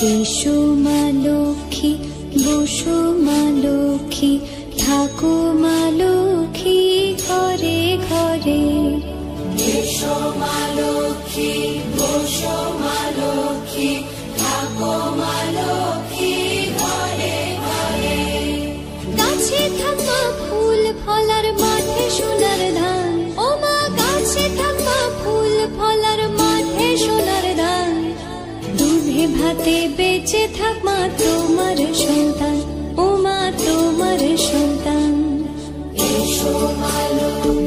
এসো মা লক্ষ্মী, বসো মা লক্ষ্মী, থাকো মা লক্ষ্মী ঘরে ঘরে। এসো মা লক্ষ্মী, বসো মা লক্ষ্মী, থাকো মা লক্ষ্মী ঘরে ঘরে। গাছে থাকা ফুল ফলার মাঠে সোনার ধান, ও মা গাছে থাকা ফুল ফলার মাঠে সোনার ধান। দুধে ভাতে বেঁচে থাক মা তোমার সন্তান, ও মা তোমার সন্তান। এসো মা লক্ষ্মী,